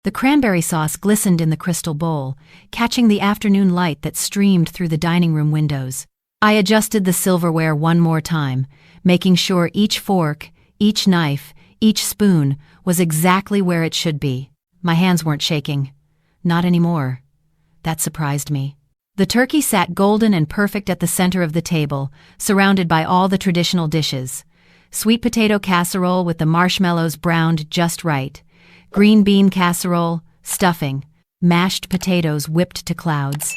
The cranberry sauce glistened in the crystal bowl, catching the afternoon light that streamed through the dining room windows. I adjusted the silverware one more time, making sure each fork, each knife, each spoon was exactly where it should be. My hands weren't shaking. Not anymore. That surprised me. The turkey sat golden and perfect at the center of the table, surrounded by all the traditional dishes. Sweet potato casserole with the marshmallows browned just right. Green bean casserole, stuffing, mashed potatoes whipped to clouds.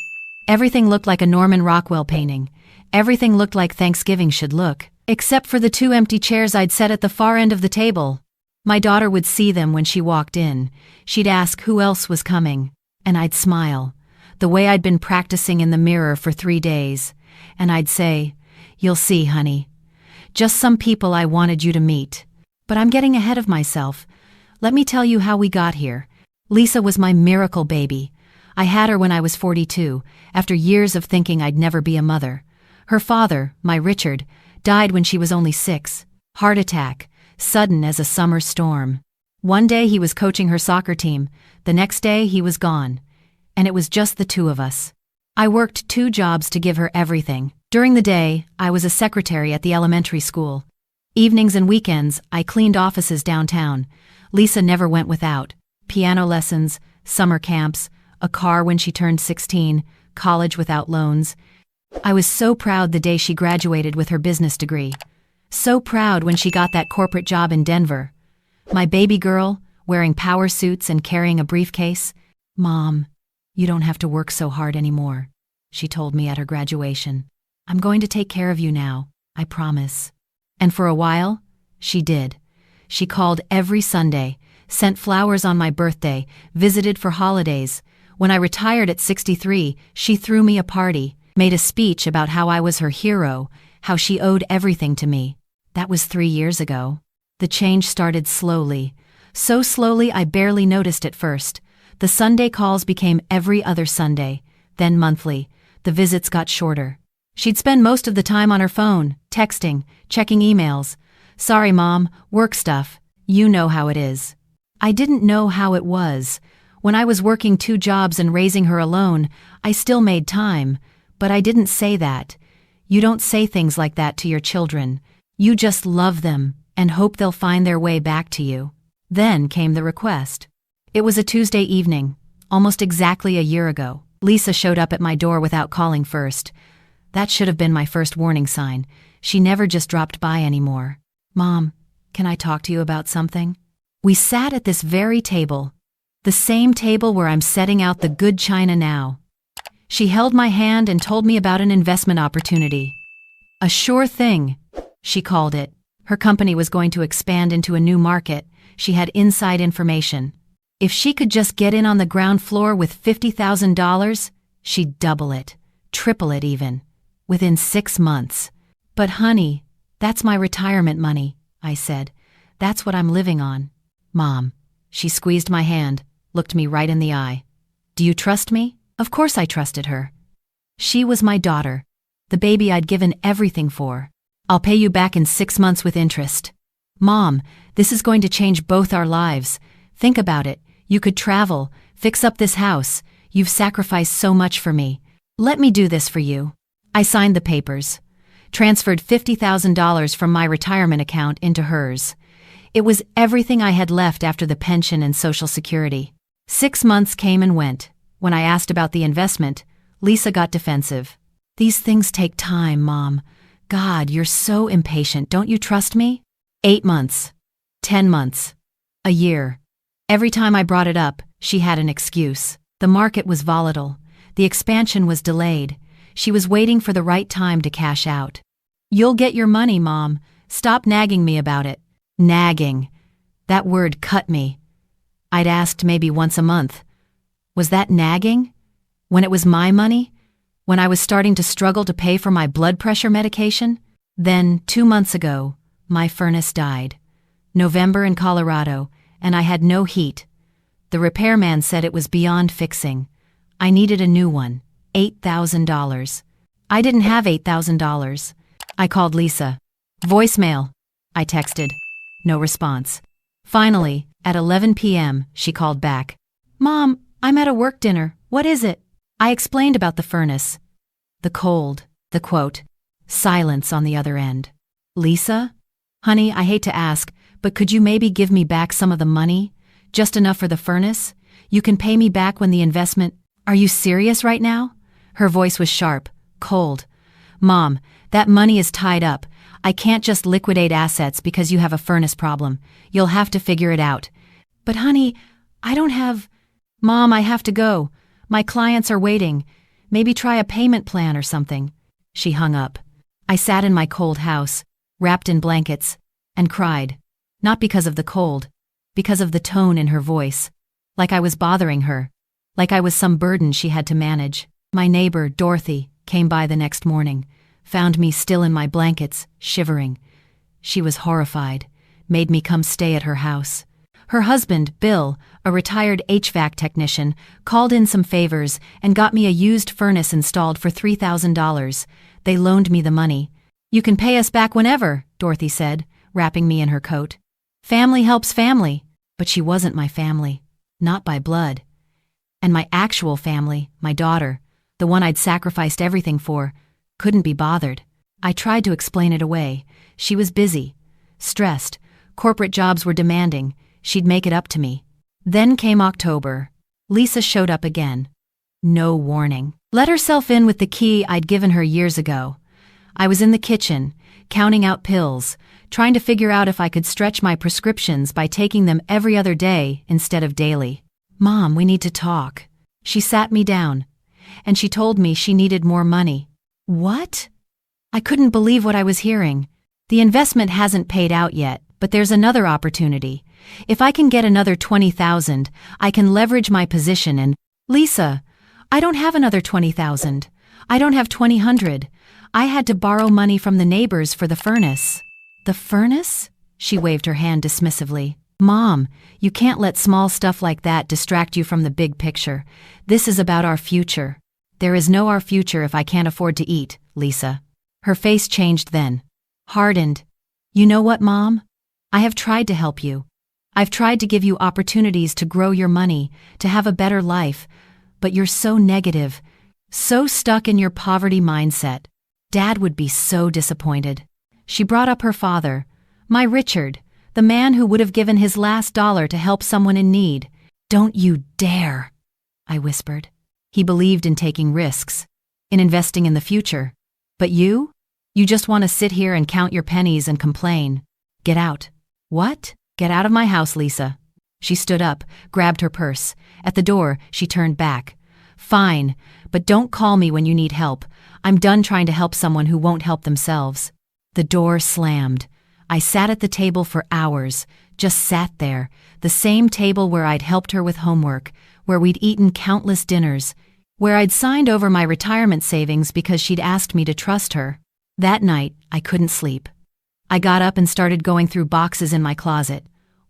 Everything looked like a Norman Rockwell painting. Everything looked like Thanksgiving should look, except for the 2 empty chairs I'd set at the far end of the table. My daughter would see them when she walked in. She'd ask who else was coming, and I'd smile, the way I'd been practicing in the mirror for 3 days, and I'd say, "You'll see, honey. Just some people I wanted you to meet. But I'm getting ahead of myself. Let me tell you how we got here. Lisa was my miracle baby. I had her when I was 42, after years of thinking I'd never be a mother. Her father, my Richard, died when she was only 6. Heart attack, sudden as a summer storm. One day he was coaching her soccer team, the next day he was gone. And it was just the 2 of us. I worked 2 jobs to give her everything. During the day, I was a secretary at the elementary school. Evenings and weekends, I cleaned offices downtown. Lisa never went without. Piano lessons, summer camps, a car when she turned 16, college without loans. I was so proud the day she graduated with her business degree. So proud when she got that corporate job in Denver. My baby girl, wearing power suits and carrying a briefcase. "Mom, you don't have to work so hard anymore," she told me at her graduation. "I'm going to take care of you now, I promise." And for a while, she did. She called every Sunday, sent flowers on my birthday, visited for holidays. When I retired at 63, she threw me a party, made a speech about how I was her hero, how she owed everything to me. That was 3 years ago. The change started slowly. So slowly I barely noticed at first. The Sunday calls became every other Sunday, then monthly. The visits got shorter. She'd spend most of the time on her phone, texting, checking emails. "Sorry, Mom, work stuff. You know how it is." I didn't know how it was. When I was working 2 jobs and raising her alone, I still made time, but I didn't say that. You don't say things like that to your children. You just love them and hope they'll find their way back to you. Then came the request. It was a Tuesday evening, almost exactly a year ago. Lisa showed up at my door without calling first. That should have been my first warning sign. She never just dropped by anymore. "Mom, can I talk to you about something?" We sat at this very table, the same table where I'm setting out the good china now. She held my hand and told me about an investment opportunity. A sure thing, she called it. Her company was going to expand into a new market. She had inside information. If she could just get in on the ground floor with $50,000, she'd double it, triple it even, within 6 months. "But honey, that's my retirement money," I said. "That's what I'm living on." "Mom," she squeezed my hand, looked me right in the eye. "Do you trust me?" Of course I trusted her. She was my daughter, the baby I'd given everything for. "I'll pay you back in 6 months with interest." "Mom, this is going to change both our lives. Think about it. You could travel, fix up this house. You've sacrificed so much for me. Let me do this for you." I signed the papers, transferred $50,000 from my retirement account into hers. It was everything I had left after the pension and Social Security. 6 months came and went. When I asked about the investment, Lisa got defensive. "These things take time, Mom. God, you're so impatient. Don't you trust me?" 8 months. 10 months. A year. Every time I brought it up, she had an excuse. The market was volatile. The expansion was delayed. She was waiting for the right time to cash out. "You'll get your money, Mom. Stop nagging me about it." Nagging. That word cut me. I'd asked maybe once a month. Was that nagging? When it was my money? When I was starting to struggle to pay for my blood pressure medication? Then, 2 months ago, my furnace died. November in Colorado, and I had no heat. The repairman said it was beyond fixing. I needed a new one. $8,000. I didn't have $8,000. I called Lisa. "Voicemail," I texted. No response. Finally, at 11 p.m., she called back. Mom, I'm at a work dinner. What is it? I explained about the furnace. The cold, the quote. Silence on the other end. Lisa? Honey, I hate to ask, but could you maybe give me back some of the money? Just enough for the furnace? You can pay me back when the investment— Are you serious right now? Her voice was sharp, cold. Mom, that money is tied up. I can't just liquidate assets because you have a furnace problem. You'll have to figure it out. But honey, I don't have— Mom, I have to go. My clients are waiting. Maybe try a payment plan or something. She hung up. I sat in my cold house, wrapped in blankets, and cried. Not because of the cold, because of the tone in her voice. Like I was bothering her. Like I was some burden she had to manage. My neighbor, Dorothy, came by the next morning, found me still in my blankets, shivering. She was horrified, made me come stay at her house. Her husband, Bill, a retired HVAC technician, called in some favors and got me a used furnace installed for $3,000. They loaned me the money. You can pay us back whenever, Dorothy said, wrapping me in her coat. Family helps family, but she wasn't my family, not by blood. And my actual family, my daughter, the one I'd sacrificed everything for, couldn't be bothered. I tried to explain it away. She was busy, stressed, corporate jobs were demanding. She'd make it up to me. Then came October. Lisa showed up again. No warning. Let herself in with the key I'd given her years ago. I was in the kitchen, counting out pills, trying to figure out if I could stretch my prescriptions by taking them every other day instead of daily. Mom, we need to talk. She sat me down, and she told me she needed more money. What? I couldn't believe what I was hearing. The investment hasn't paid out yet, but there's another opportunity. If I can get another $20,000, I can leverage my position and— Lisa, I don't have another $20,000. I don't have $2,000. I had to borrow money from the neighbors for the furnace. The furnace? She waved her hand dismissively. Mom, you can't let small stuff like that distract you from the big picture. This is about our future. There is no our future if I can't afford to eat, Lisa. Her face changed then. Hardened. You know what, Mom? I have tried to help you. I've tried to give you opportunities to grow your money, to have a better life, but you're so negative, so stuck in your poverty mindset. Dad would be so disappointed. She brought up her father, my Richard, the man who would have given his last dollar to help someone in need. Don't you dare, I whispered. He believed in taking risks, in investing in the future. But you? You just want to sit here and count your pennies and complain. Get out. What? Get out of my house, Lisa. She stood up, grabbed her purse. At the door, she turned back. Fine, but don't call me when you need help. I'm done trying to help someone who won't help themselves. The door slammed. I sat at the table for hours, just sat there, the same table where I'd helped her with homework, where we'd eaten countless dinners, where I'd signed over my retirement savings because she'd asked me to trust her. That night, I couldn't sleep. I got up and started going through boxes in my closet,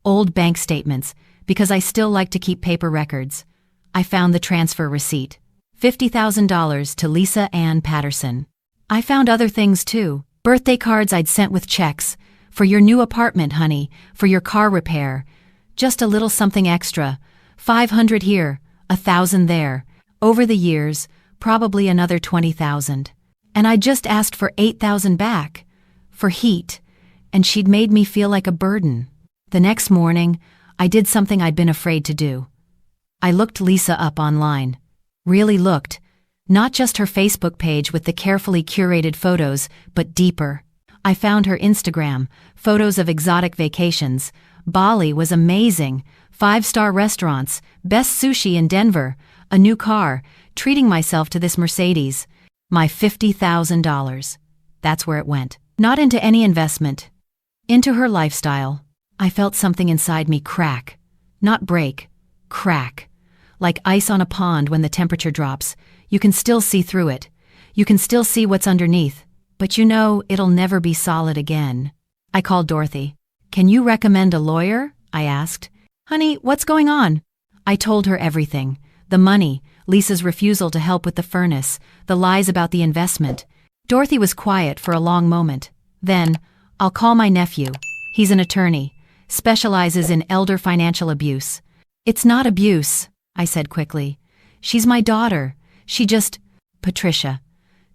old bank statements, because I still like to keep paper records. I found the transfer receipt, $50,000 to Lisa Ann Patterson. I found other things too, birthday cards I'd sent with checks, for your new apartment, honey, for your car repair. Just a little something extra, $500 here, $1,000 there. Over the years, probably another $20,000. And I just asked for $8,000 back, for heat, and she'd made me feel like a burden. The next morning, I did something I'd been afraid to do. I looked Lisa up online. Really looked. Not just her Facebook page with the carefully curated photos, but deeper. I found her Instagram, photos of exotic vacations. Bali was amazing. 5-star restaurants, best sushi in Denver, a new car, treating myself to this Mercedes. My $50,000. That's where it went. Not into any investment. Into her lifestyle. I felt something inside me crack. Not break. Crack. Like ice on a pond when the temperature drops. You can still see through it. You can still see what's underneath. But you know it'll never be solid again. I called Dorothy. Can you recommend a lawyer? I asked. Honey, what's going on? I told her everything. The money, Lisa's refusal to help with the furnace, the lies about the investment. Dorothy was quiet for a long moment. Then, I'll call my nephew. He's an attorney, specializes in elder financial abuse. It's not abuse. I said quickly. She's my daughter. She just... Patricia.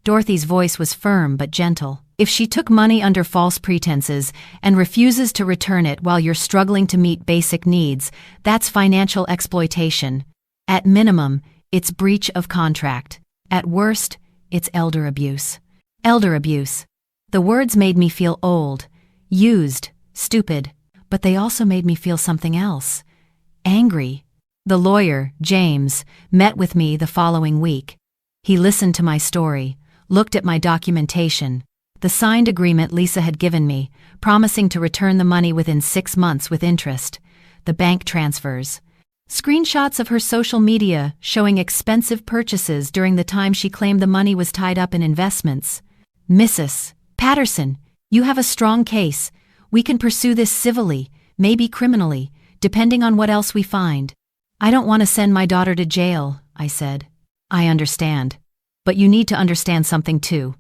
Dorothy's voice was firm but gentle. If she took money under false pretenses and refuses to return it while you're struggling to meet basic needs, that's financial exploitation. At minimum, it's breach of contract. At worst, it's elder abuse. Elder abuse. The words made me feel old, used, stupid, but they also made me feel something else. Angry. The lawyer, James, met with me the following week. He listened to my story, looked at my documentation, the signed agreement Lisa had given me, promising to return the money within 6 months with interest, the bank transfers, screenshots of her social media showing expensive purchases during the time she claimed the money was tied up in investments. Mrs. Patterson, you have a strong case. We can pursue this civilly, maybe criminally, depending on what else we find. I don't want to send my daughter to jail, I said. I understand. But you need to understand something too.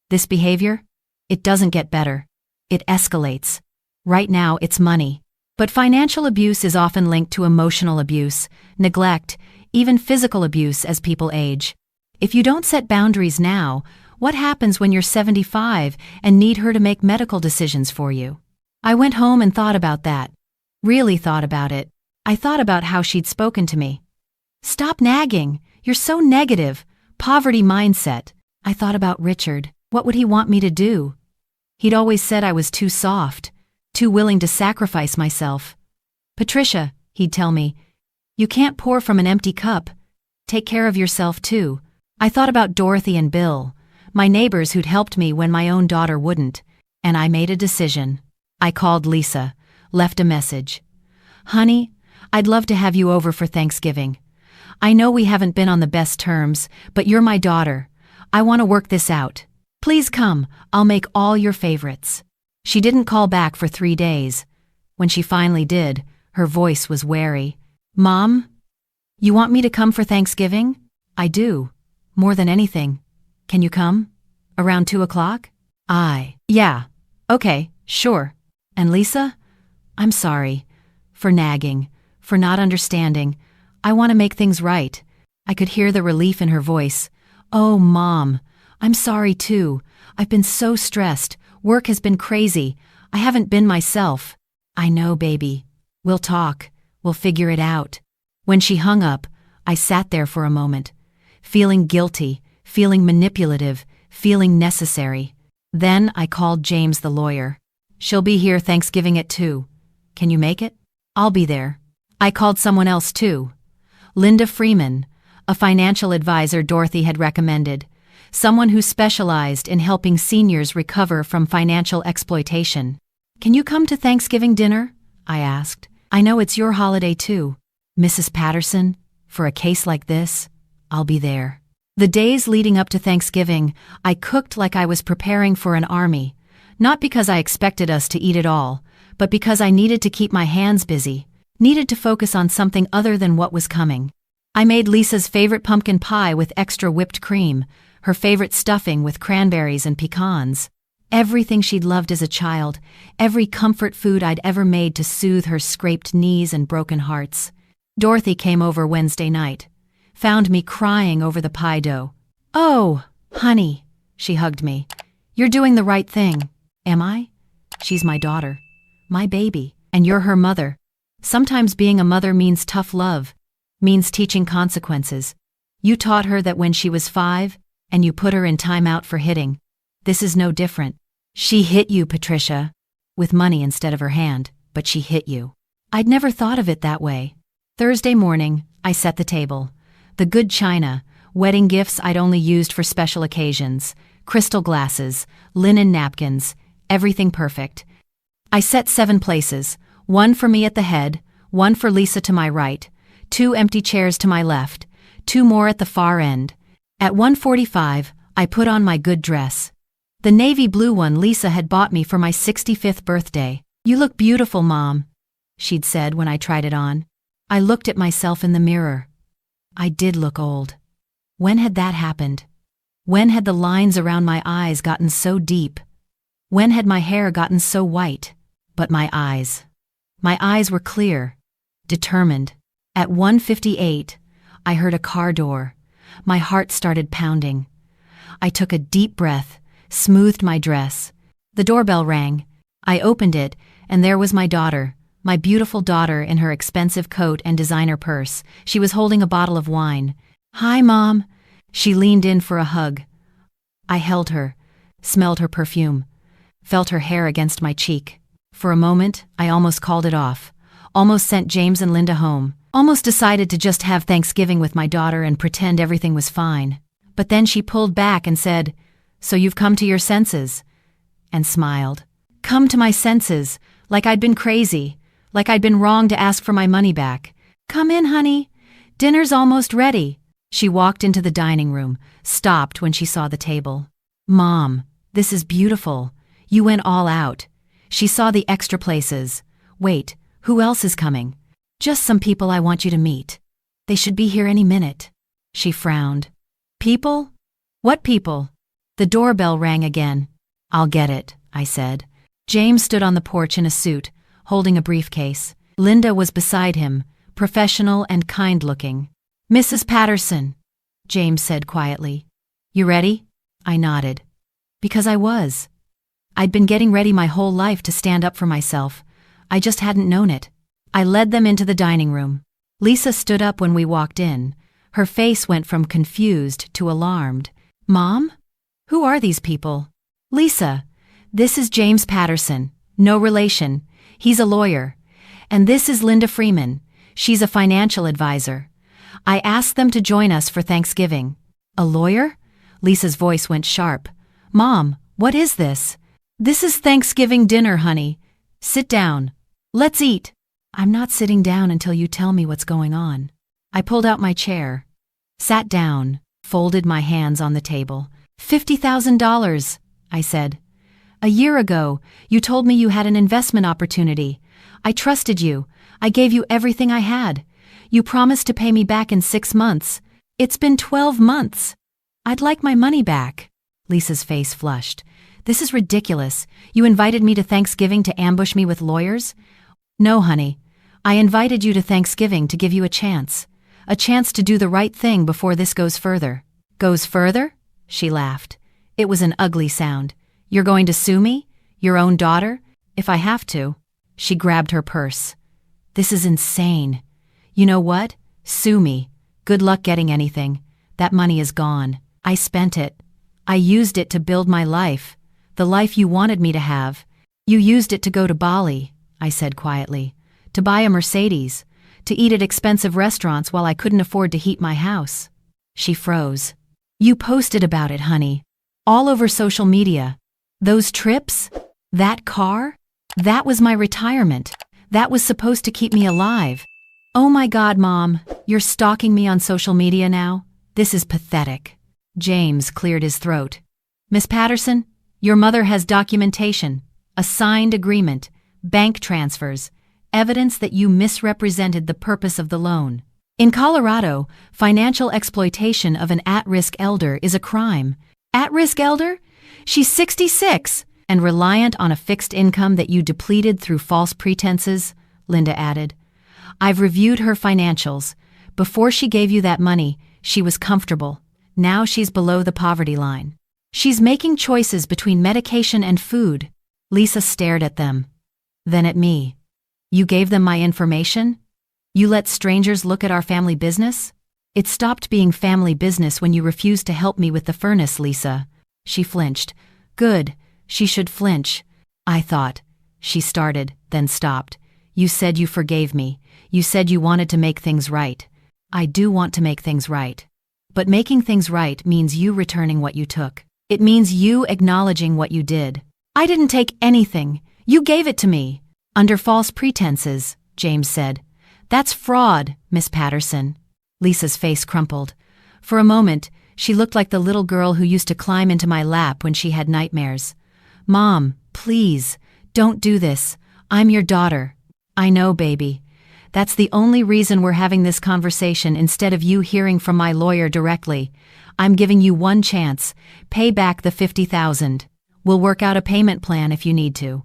This behavior? It doesn't get better. It escalates. Right now, it's money. But financial abuse is often linked to emotional abuse, neglect, even physical abuse as people age. If you don't set boundaries now, what happens when you're 75 and need her to make medical decisions for you? I went home and thought about that. Really thought about it. I thought about how she'd spoken to me. Stop nagging. You're so negative. Poverty mindset. I thought about Richard. What would he want me to do? He'd always said I was too soft, too willing to sacrifice myself. Patricia, he'd tell me, you can't pour from an empty cup. Take care of yourself too. I thought about Dorothy and Bill, my neighbors who'd helped me when my own daughter wouldn't, and I made a decision. I called Lisa, left a message. Honey, I'd love to have you over for Thanksgiving. I know we haven't been on the best terms, but you're my daughter. I want to work this out. Please come, I'll make all your favorites. She didn't call back for 3 days. When she finally did, her voice was wary. Mom? You want me to come for Thanksgiving? I do. More than anything. Can you come? Around 2 o'clock? Yeah. Okay, sure. And Lisa? I'm sorry. For nagging. For not understanding. I want to make things right. I could hear the relief in her voice. Oh, Mom. I'm sorry too. I've been so stressed. Work has been crazy. I haven't been myself. I know, baby. We'll talk. We'll figure it out. When she hung up, I sat there for a moment, feeling guilty, feeling manipulative, feeling necessary. Then I called James the lawyer. She'll be here Thanksgiving at 2. Can you make it? I'll be there. I called someone else too. Linda Freeman, a financial advisor Dorothy had recommended. Someone who specialized in helping seniors recover from financial exploitation. Can you come to Thanksgiving dinner? I asked. I know it's your holiday too. Mrs. Patterson, for a case like this, I'll be there. The days leading up to Thanksgiving, I cooked like I was preparing for an army. Not because I expected us to eat it all, but because I needed to keep my hands busy, needed to focus on something other than what was coming. I made Lisa's favorite pumpkin pie with extra whipped cream, her favorite stuffing with cranberries and pecans. Everything she'd loved as a child, every comfort food I'd ever made to soothe her scraped knees and broken hearts. Dorothy came over Wednesday night, found me crying over the pie dough. Oh, honey, she hugged me. You're doing the right thing. Am I? She's my daughter, my baby, and you're her mother. Sometimes being a mother means tough love, means teaching consequences. You taught her that when she was 5, and you put her in timeout for hitting. This is no different. She hit you, Patricia. With money instead of her hand, but she hit you. I'd never thought of it that way. Thursday morning, I set the table. The good china, wedding gifts I'd only used for special occasions, crystal glasses, linen napkins, everything perfect. I set 7 places, 1 for me at the head, 1 for Lisa to my right, 2 empty chairs to my left, 2 more at the far end. At 1:45, I put on my good dress. The navy blue one Lisa had bought me for my 65th birthday. You look beautiful, Mom, she'd said when I tried it on. I looked at myself in the mirror. I did look old. When had that happened? When had the lines around my eyes gotten so deep? When had my hair gotten so white? But my eyes were clear, determined. At 1:58, I heard a car door. My heart started pounding. I took a deep breath, smoothed my dress. The doorbell rang. I opened it, and there was my daughter, my beautiful daughter in her expensive coat and designer purse. She was holding a bottle of wine. "Hi, Mom." She leaned in for a hug. I held her, smelled her perfume, felt her hair against my cheek. For a moment, I almost called it off, almost sent James and Linda home, almost decided to just have Thanksgiving with my daughter and pretend everything was fine. But then she pulled back and said, "So you've come to your senses," and smiled. Come to my senses, like I'd been crazy, like I'd been wrong to ask for my money back. "Come in, honey. Dinner's almost ready." She walked into the dining room, stopped when she saw the table. "Mom, this is beautiful. You went all out." She saw the extra places. "Wait, who else is coming?" "Just some people I want you to meet. They should be here any minute." She frowned. "People? What people?" The doorbell rang again. "I'll get it," I said. James stood on the porch in a suit, holding a briefcase. Linda was beside him, professional and kind-looking. "Mrs. Patterson," James said quietly. "You ready?" I nodded. Because I was. I'd been getting ready my whole life to stand up for myself. I just hadn't known it. I led them into the dining room. Lisa stood up when we walked in. Her face went from confused to alarmed. "Mom? Who are these people?" "Lisa, this is James Patterson. No relation. He's a lawyer. And this is Linda Freeman. She's a financial advisor. I asked them to join us for Thanksgiving." "A lawyer?" Lisa's voice went sharp. "Mom, what is this?" "This is Thanksgiving dinner, honey. Sit down. Let's eat." "I'm not sitting down until you tell me what's going on." I pulled out my chair, sat down, folded my hands on the table. $50,000, I said. "A year ago, you told me you had an investment opportunity. I trusted you. I gave you everything I had. You promised to pay me back in 6 months. It's been 12 months. I'd like my money back." Lisa's face flushed. "This is ridiculous. You invited me to Thanksgiving to ambush me with lawyers?" "No, honey. I invited you to Thanksgiving to give you a chance to do the right thing before this goes further." "Goes further?" She laughed. It was an ugly sound. "You're going to sue me? Your own daughter? If I have to." She grabbed her purse. "This is insane. You know what? Sue me. Good luck getting anything. That money is gone. I spent it. I used it to build my life, the life you wanted me to have. You used it to go to Bali," I said quietly, "to buy a Mercedes, to eat at expensive restaurants while I couldn't afford to heat my house." She froze. "You posted about it, honey. All over social media. Those trips? That car? That was my retirement. That was supposed to keep me alive. Oh my God, Mom, you're stalking me on social media now? This is pathetic." James cleared his throat. "Miss Patterson, your mother has documentation, a signed agreement, bank transfers, evidence that you misrepresented the purpose of the loan. In Colorado, financial exploitation of an at-risk elder is a crime." "At-risk elder? She's 66 and reliant on a fixed income that you depleted through false pretenses," Linda added. "I've reviewed her financials. Before she gave you that money, she was comfortable. Now she's below the poverty line. She's making choices between medication and food." Lisa stared at them, then at me. "You gave them my information? You let strangers look at our family business?" "It stopped being family business when you refused to help me with the furnace, Lisa." She flinched. "Good, she should flinch. I thought." She started, then stopped. "You said you forgave me. You said you wanted to make things right. I do want to make things right. But making things right means you returning what you took. It means you acknowledging what you did." "I didn't take anything. You gave it to me." "Under false pretenses," James said. "That's fraud, Miss Patterson." Lisa's face crumpled. For a moment, she looked like the little girl who used to climb into my lap when she had nightmares. "Mom, please, don't do this. I'm your daughter." "I know, baby. That's the only reason we're having this conversation instead of you hearing from my lawyer directly. I'm giving you one chance. Pay back the $50,000. We'll work out a payment plan if you need to.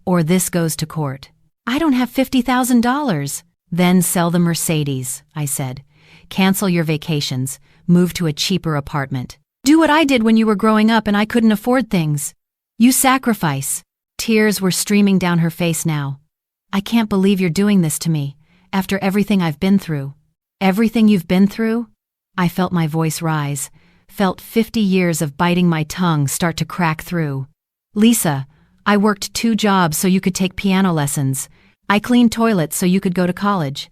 Or this goes to court." "I don't have $50,000. "Then sell the Mercedes," I said. cancel your vacations, move to a cheaper apartment. Do what I did when you were growing up and I couldn't afford things. You sacrifice. Tears were streaming down her face now. I can't believe you're doing this to me, after everything I've been through. Everything you've been through? I felt my voice rise, felt 50 years of biting my tongue start to crack through. Lisa, I worked 2 jobs so you could take piano lessons. I cleaned toilets so you could go to college.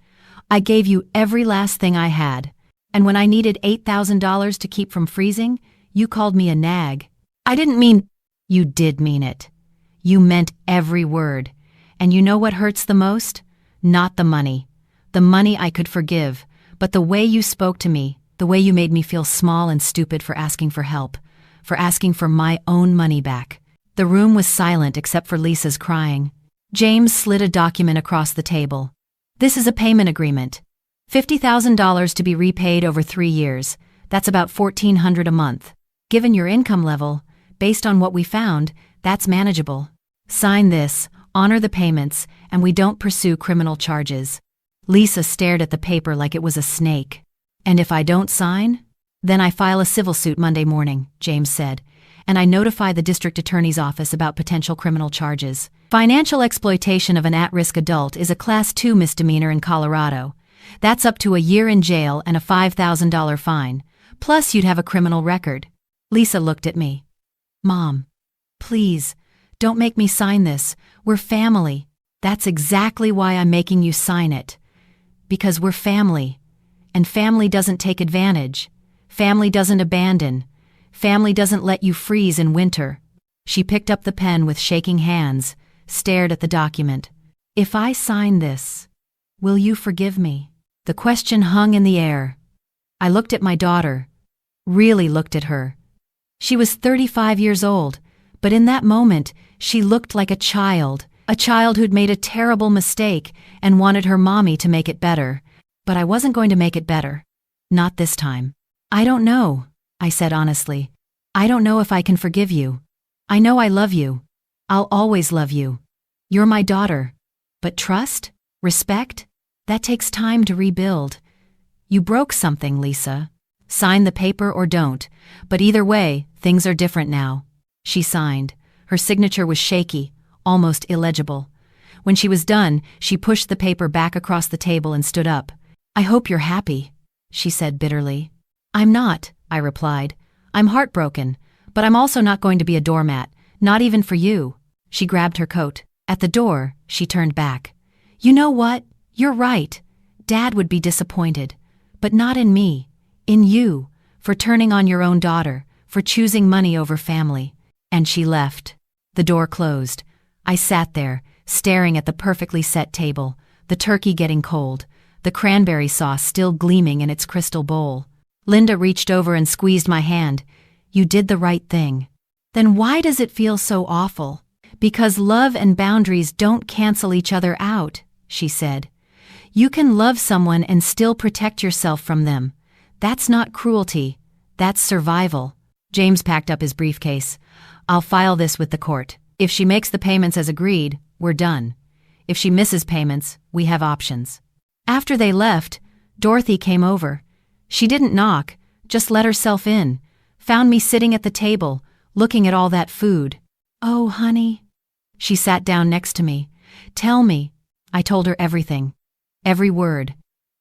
I gave you every last thing I had. And when I needed $8,000 to keep from freezing, you called me a nag. I didn't mean... You did mean it. You meant every word. And you know what hurts the most? Not the money. The money I could forgive, but the way you spoke to me, the way you made me feel small and stupid for asking for help, for asking for my own money back. The room was silent except for Lisa's crying. James slid a document across the table. This is a payment agreement. $50,000 to be repaid over 3 years. That's about $1,400 a month. Given your income level, based on what we found, that's manageable. Sign this, honor the payments, and we don't pursue criminal charges. Lisa stared at the paper like it was a snake. And if I don't sign? Then I file a civil suit Monday morning, James said, and I notify the district attorney's office about potential criminal charges. Financial exploitation of an at-risk adult is a Class 2 misdemeanor in Colorado. That's up to a year in jail and a $5,000 fine. Plus you'd have a criminal record. Lisa looked at me. Mom, please, don't make me sign this. We're family. That's exactly why I'm making you sign it. Because we're family. And family doesn't take advantage. Family doesn't abandon. Family doesn't let you freeze in winter. She picked up the pen with shaking hands, stared at the document. If I sign this, will you forgive me? The question hung in the air. I looked at my daughter, really looked at her. She was 35 years old, but in that moment, she looked like a child who'd made a terrible mistake and wanted her mommy to make it better. But I wasn't going to make it better. Not this time. I don't know, I said honestly. I don't know if I can forgive you. I know I love you. I'll always love you. You're my daughter. But trust? Respect? That takes time to rebuild. You broke something, Lisa. Sign the paper or don't. But either way, things are different now. She signed. Her signature was shaky, almost illegible. When she was done, she pushed the paper back across the table and stood up. I hope you're happy, she said bitterly. I'm not, I replied. I'm heartbroken, but I'm also not going to be a doormat, not even for you. She grabbed her coat. At the door, she turned back. You know what? You're right. Dad would be disappointed. But not in me. In you. For turning on your own daughter. For choosing money over family. And she left. The door closed. I sat there, staring at the perfectly set table, the turkey getting cold, the cranberry sauce still gleaming in its crystal bowl. Linda reached over and squeezed my hand. You did the right thing. Then why does it feel so awful? Because love and boundaries don't cancel each other out, she said. You can love someone and still protect yourself from them. That's not cruelty. That's survival. James packed up his briefcase. I'll file this with the court. If she makes the payments as agreed, we're done. If she misses payments, we have options. After they left, Dorothy came over. She didn't knock, just let herself in, found me sitting at the table, looking at all that food. Oh, honey. She sat down next to me. Tell me. I told her everything. Every word.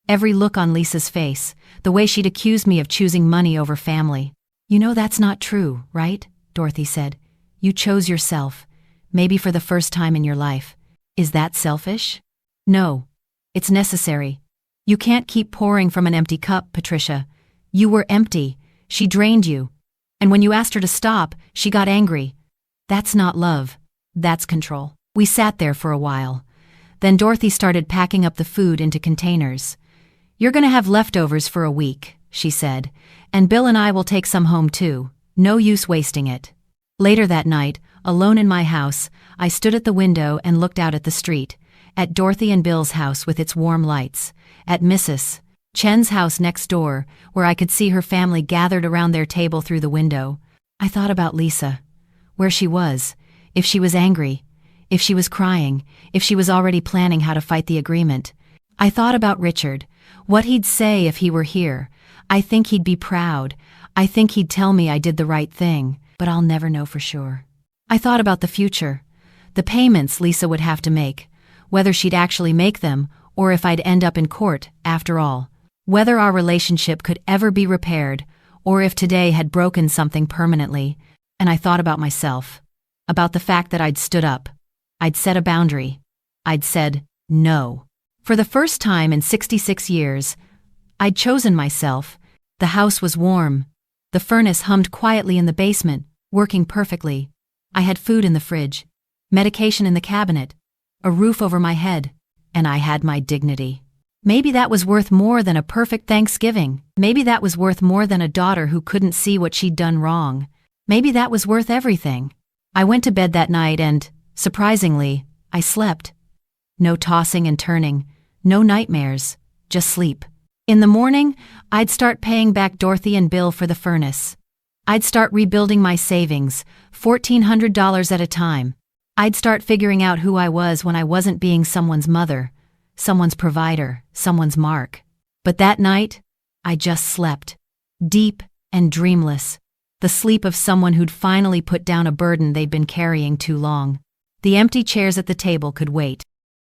Every look on Lisa's face, the way she'd accused me of choosing money over family. You know that's not true, right? Dorothy said. You chose yourself, maybe for the first time in your life. Is that selfish? No. It's necessary. You can't keep pouring from an empty cup, Patricia. You were empty. She drained you. And when you asked her to stop, she got angry. That's not love. That's control. We sat there for a while. Then Dorothy started packing up the food into containers. You're going to have leftovers for a week, she said, and Bill and I will take some home too. No use wasting it. Later that night, alone in my house, I stood at the window and looked out at the street, at Dorothy and Bill's house with its warm lights, at Mrs. Chen's house next door, where I could see her family gathered around their table through the window. I thought about Lisa, where she was, if she was angry, if she was crying, if she was already planning how to fight the agreement. I thought about Richard, What he'd say if he were here. I think he'd be proud. I think he'd tell me I did the right thing, but I'll never know for sure. I thought about the future. The payments Lisa would have to make, whether she'd actually make them, or if I'd end up in court, after all. Whether our relationship could ever be repaired, or if today had broken something permanently. And I thought about myself. About the fact that I'd stood up. I'd set a boundary. I'd said, no. For the first time in 66 years, I'd chosen myself. The house was warm. The furnace hummed quietly in the basement, working perfectly. I had food in the fridge, medication in the cabinet, a roof over my head, and I had my dignity. Maybe that was worth more than a perfect Thanksgiving. Maybe that was worth more than a daughter who couldn't see what she'd done wrong. Maybe that was worth everything. I went to bed that night and, surprisingly, I slept. No tossing and turning, no nightmares, just sleep. In the morning, I'd start paying back Dorothy and Bill for the furnace. I'd start rebuilding my savings, $1,400 at a time. I'd start figuring out who I was when I wasn't being someone's mother, someone's provider, someone's mark. But that night, I just slept. Deep and dreamless. The sleep of someone who'd finally put down a burden they'd been carrying too long. The empty chairs at the table could wait.